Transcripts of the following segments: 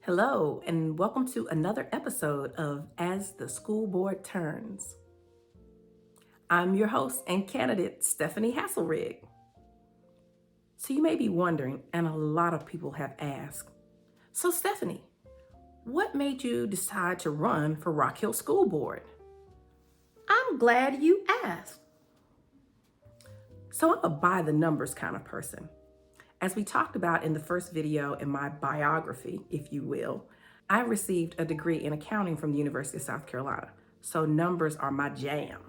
Hello, and welcome to another episode of As the School Board Turns. I'm your host and candidate, Stephanie Hasselrig. So you may be wondering, and a lot of people have asked, so Stephanie, what made you decide to run for Rock Hill School Board? I'm glad you asked. So I'm a by the numbers kind of person. As we talked about in the first video in my biography, if you will, I received a degree in accounting from the University of South Carolina, so numbers are my jam.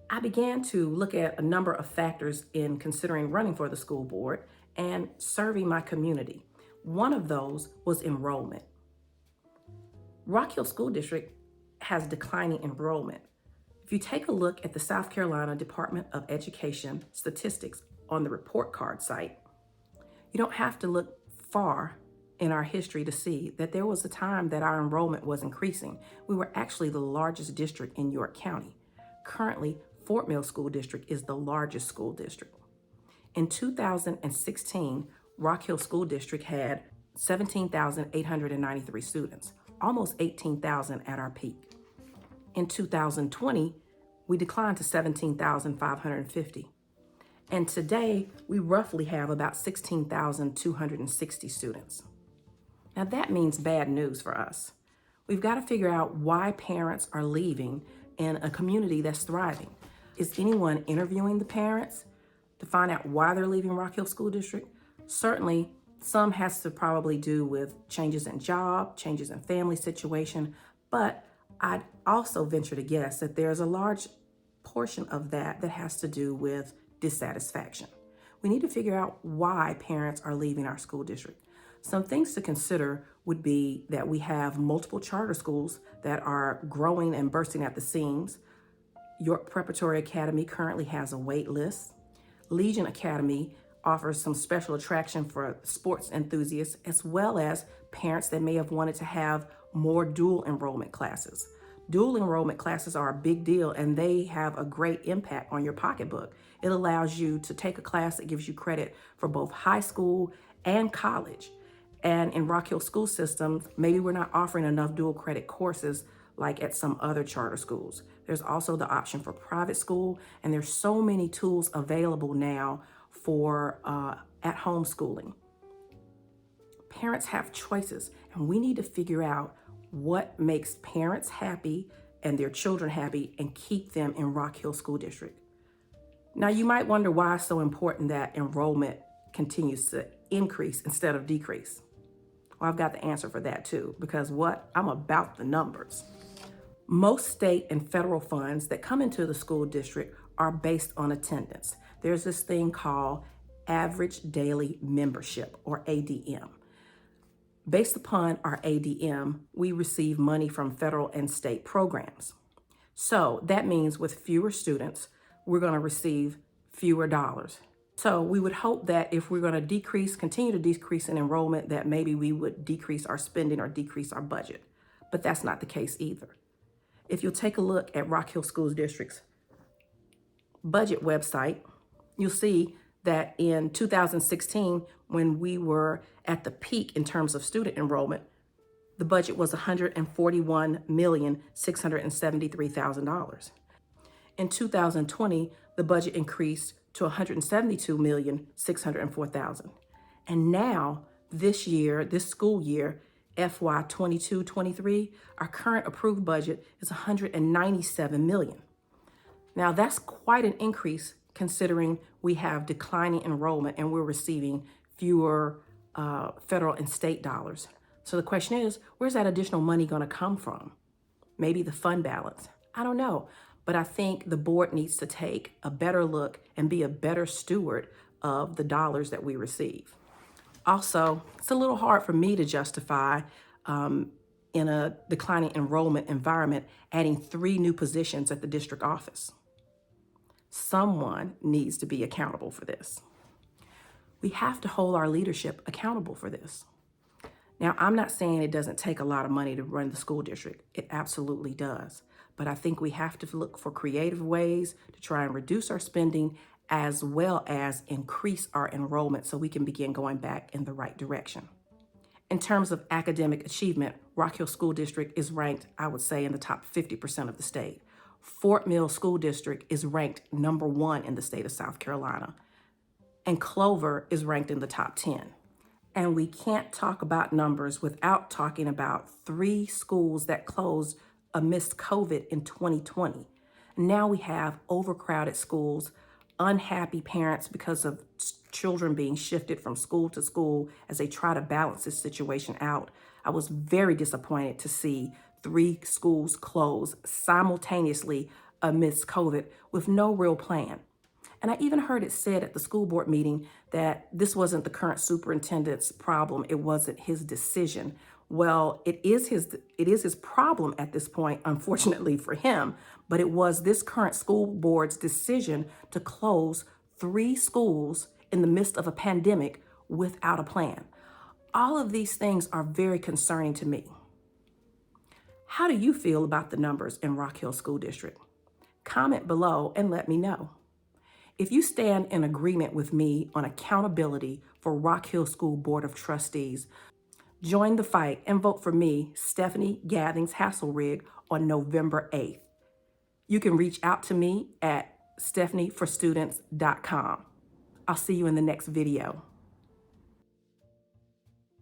I began to look at a number of factors in considering running for the school board and serving my community. One of those was enrollment. Rock Hill School District has declining enrollment. If you take a look at the South Carolina Department of Education statistics on the report card site, you don't have to look far in our history to see that there was a time that our enrollment was increasing. We were actually the largest district in York County. Currently, Fort Mill School District is the largest school district. In 2016, Rock Hill School District had 17,893 students, almost 18,000 at our peak. In 2020, we declined to 17,550. And today, we roughly have about 16,260 students. Now that means bad news for us. We've got to figure out why parents are leaving in a community that's thriving. Is anyone interviewing the parents to find out why they're leaving Rock Hill School District? Certainly, some has to probably do with changes in job, changes in family situation, but I'd also venture to guess that there's a large portion of that has to do with dissatisfaction. We need to figure out why parents are leaving our school district. Some things to consider would be that we have multiple charter schools that are growing and bursting at the seams. York Preparatory Academy currently has a wait list. Legion Academy offers some special attraction for sports enthusiasts, as well as parents that may have wanted to have more dual enrollment classes. Dual enrollment classes are a big deal, and they have a great impact on your pocketbook. It allows you to take a class that gives you credit for both high school and college. And in Rock Hill school systems, maybe we're not offering enough dual credit courses like at some other charter schools. There's also the option for private school, and there's so many tools available now for at-home schooling. Parents have choices, and we need to figure out what makes parents happy and their children happy and keep them in Rock Hill School District. Now, you might wonder why it's so important that enrollment continues to increase instead of decrease. Well, I've got the answer for that too, because I'm about the numbers. Most state and federal funds that come into the school district are based on attendance. There's this thing called average daily membership, or ADM. Based upon our ADM, we receive money from federal and state programs. So that means with fewer students, we're going to receive fewer dollars. So we would hope that if we're going to continue to decrease in enrollment, that maybe we would decrease our spending or decrease our budget. But that's not the case either. If you'll take a look at Rock Hill School District's budget website, you'll see that in 2016, when we were at the peak in terms of student enrollment, the budget was $141,673,000. In 2020, the budget increased to $172,604,000. And now, this school year, FY 22-23, our current approved budget is $197 million. Now, that's quite an increase considering we have declining enrollment and we're receiving fewer federal and state dollars. So the question is, where's that additional money going to come from? Maybe the fund balance. I don't know. But I think the board needs to take a better look and be a better steward of the dollars that we receive. Also, it's a little hard for me to justify in a declining enrollment environment adding 3 new positions at the district office. Someone needs to be accountable for this. We have to hold our leadership accountable for this. Now, I'm not saying it doesn't take a lot of money to run the school district. It absolutely does. But I think we have to look for creative ways to try and reduce our spending as well as increase our enrollment so we can begin going back in the right direction. In terms of academic achievement, Rock Hill School District is ranked, I would say, in the top 50% of the state. Fort Mill School District is ranked #1 in the state of South Carolina. And Clover is ranked in the top 10. And we can't talk about numbers without talking about 3 schools that closed amidst COVID in 2020. Now we have overcrowded schools, unhappy parents because of children being shifted from school to school as they try to balance this situation out. I was very disappointed to see 3 schools close simultaneously amidst COVID with no real plan. And I even heard it said at the school board meeting that this wasn't the current superintendent's problem, it wasn't his decision. Well, it is his problem at this point, unfortunately for him, but it was this current school board's decision to close 3 schools in the midst of a pandemic without a plan. All of these things are very concerning to me. How do you feel about the numbers in Rock Hill School District? Comment below and let me know. If you stand in agreement with me on accountability for Rock Hill School Board of Trustees, join the fight and vote for me, Stephanie Gathings Hasselrig, on November 8th. You can reach out to me at stephanieforstudents.com. I'll see you in the next video.